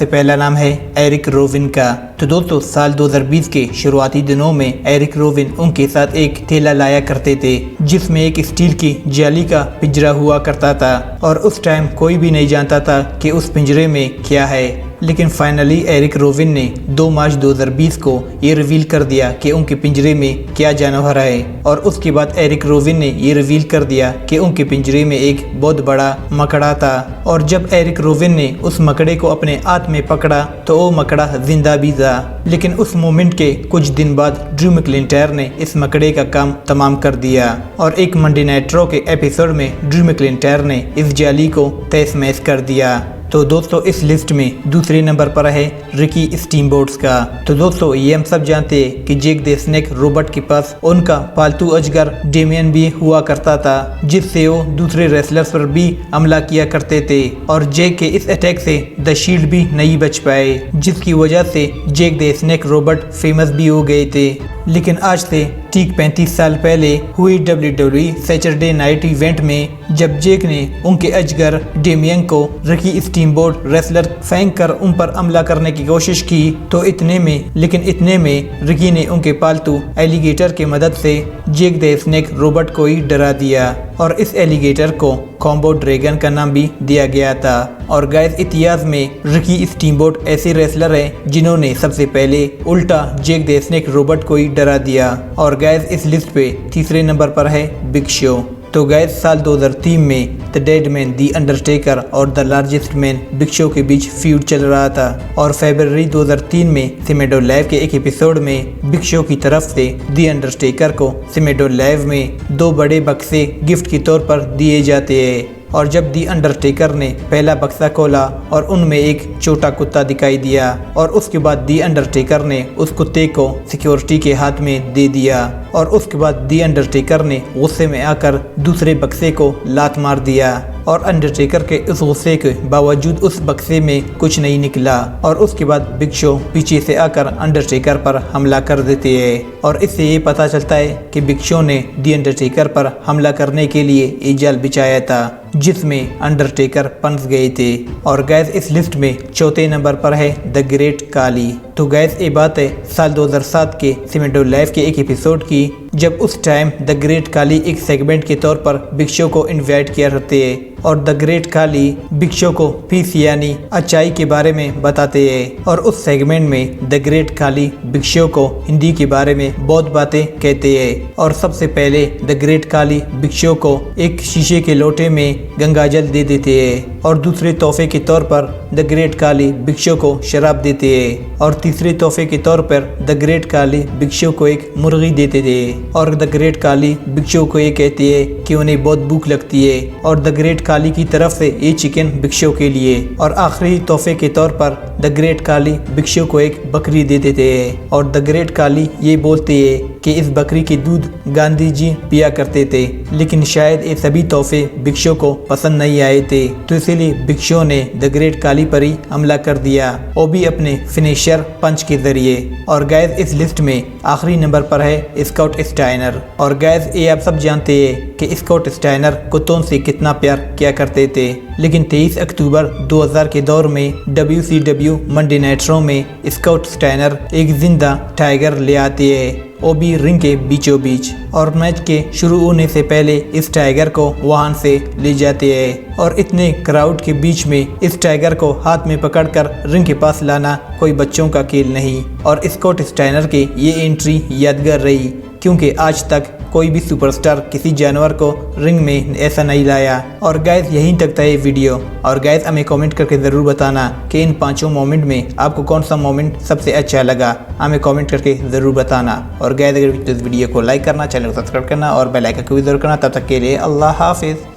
तो पहला नाम है एरिक रोविन का। तो दोस्तों साल 2020 के शुरुआती दिनों में एरिक रोविन उनके साथ एक थैला लाया करते थे जिसमें एक स्टील की जाली का पिंजरा हुआ करता था और उस टाइम कोई भी नहीं जानता था कि उस पिंजरे में क्या है। लेकिन फाइनली एरिक रोविन ने 2 मार्च 2020 को ये रिवील कर दिया कि उनके पिंजरे में क्या जानवर है और उसके बाद एरिक रोविन ने ये रिवील कर दिया कि उनके पिंजरे में एक बहुत बड़ा मकड़ा था। और जब एरिक रोविन ने उस मकड़े को अपने हाथ में पकड़ा तो वो मकड़ा जिंदा भी था। लेकिन उस मोमेंट के कुछ दिन बाद ड्रू मैकलिंटायर ने इस मकड़े का काम तमाम कर दिया और एक मंडे नाइट रॉ के एपिसोड में ड्रू मैकलिंटायर ने इस जाली को तहस-नहस कर दिया। तो दोस्तों इस लिस्ट में दूसरे नंबर पर है रिकी स्टीमबोट्स का। तो दोस्तों ये हम सब जानते हैं कि जैक द स्नेक रॉबर्ट के पास उनका पालतू अजगर डेमियन भी हुआ करता था जिससे वो दूसरे रेसलर्स पर भी हमला किया करते थे और जैक के इस अटैक से द शील्ड भी नहीं बच पाए जिसकी वजह से Jack the snake Robert famous भी हो गए थे। लेकिन आज से ठीक 35 साल पहले हुई WWE सैटरडे नाइट इवेंट में जब जैक ने उनके अजगर डेमियन को रिकी स्टीमबोट रेसलर फेंक कर उन पर हमला करने की कोशिश की तो इतने में रिकी ने उनके पालतू एलिगेटर की मदद से जैक द स्नेक रॉबर्ट को ही डरा दिया और इस एलिगेटर को कॉम्बो ड्रैगन का नाम भी दिया गया था। और गाइस इतिहास में रिकी स्टीमबोट ऐसे रेसलर हैं जिन्होंने सबसे पहले उल्टा जैक द स्नेक रॉबर्ट को ही डरा दिया। और गाइस इस लिस्ट पे तीसरे नंबर पर है बिग शो। तो गाइस साल 2003 में the dead man the Undertaker और the largest man Big Show के बीच फ्यूड चल रहा था और फरवरी 2003 में सिमेडो लाइव के एक एपिसोड में बिग शो की तरफ से दी अंडरटेकर को सिमेडो लाइव में 2 बड़े बक्से गिफ्ट के तौर पर दिए जाते हैं। और जब दी अंडरटेकर ने पहला बक्सा खोला और उनमें एक छोटा कुत्ता दिखाई दिया और उसके बाद दी अंडरटेकर ने उस कुत्ते को सिक्योरिटी के हाथ में दे दिया और उसके बाद दी अंडरटेकर ने गुस्से में आकर दूसरे बक्से को लात मार दिया और अंडरटेकर के इस गुस्से के बावजूद उस बक्से में कुछ नहीं निकला और उसके बाद बिग शो पीछे से आकर अंडरटेकर पर हमला कर देते हैं और इससे ये पता चलता है कि बिग शो ने दी अंडरटेकर पर हमला करने के लिए एक जाल बिछाया था जिसमें अंडरटेकर फंस गए थे। और गैस इस लिस्ट में चौथे नंबर पर है द ग्रेट काली। तो गैस ये बात है साल 2007 के सिमेडो लाइव के एक एपिसोड की जब उस टाइम द ग्रेट काली एक सेगमेंट के तौर पर बिग शो को इनवाइट किया करते हैं और the great Kali big show को पीस यानी अच्छाई के बारे में बताते हैं और उस सेगमेंट में the great Kali big show को हिंदी के बारे में बहुत बातें कहते हैं। और सबसे पहले the great Kali big show को एक शीशे के लोटे में गंगाजल दे देते हैं और दूसरे तोहफे के तौर पर the great Kali big show को शराब देते हैं और तीसरे तोहफे के तौर पर the great Kali big show को एक मुर्गी देते थे और the great Kali big show को ये कहती है कि उन्हें बहुत भूख लगती है और द ग्रेट काली की तरफ से ये चिकन बिग शो के लिए। और आखिरी तोहफे के तौर पर the great Kali big show को एक बकरी दे देते हैं और द ग्रेट काली ये बोलते हैं कि इस बकरी के दूध गांधी जी पिया करते थे। लेकिन शायद ये सभी तोहफे बिग शो को पसंद नहीं आए थे तो इसीलिए बिग शो ने द ग्रेट काली पर ही हमला कर दिया वो भी अपने फिनिशर पंच के जरिए। और गैस इस लिस्ट में आखिरी नंबर पर है स्कॉट स्टाइनर। और गैस ये आप सब जानते हैं कि स्कॉट स्टाइनर कुत्तों से कितना प्यार किया करते थे। लेकिन 23 अक्टूबर 2000 के दौर में WCW मंडे नाइट रॉ में स्कॉट स्टाइनर एक जिंदा टाइगर ले आते हैं वो भी रिंग के बीचों बीच और मैच के शुरू होने से पहले इस टाइगर को वहां से ले जाते हैं और इतने क्राउड के बीच में इस टाइगर को हाथ में पकड़कर रिंग के पास लाना कोई बच्चों का खेल नहीं। और स्कॉट स्टाइनर की ये एंट्री यादगार रही क्योंकि आज तक कोई भी सुपरस्टार किसी जानवर को रिंग में ऐसा नहीं लाया। और गाइस यहीं तक था ये वीडियो और गाइस हमें कमेंट करके ज़रूर बताना कि इन 5 मोमेंट में आपको कौन सा मोमेंट सबसे अच्छा लगा, हमें कमेंट करके ज़रूर बताना। और गाइस अगर इस वीडियो को लाइक करना, चैनल को सब्सक्राइब करना और बेल आइकन को भी ज़रूर करना। तब तक के लिए अल्लाह हाफिज़।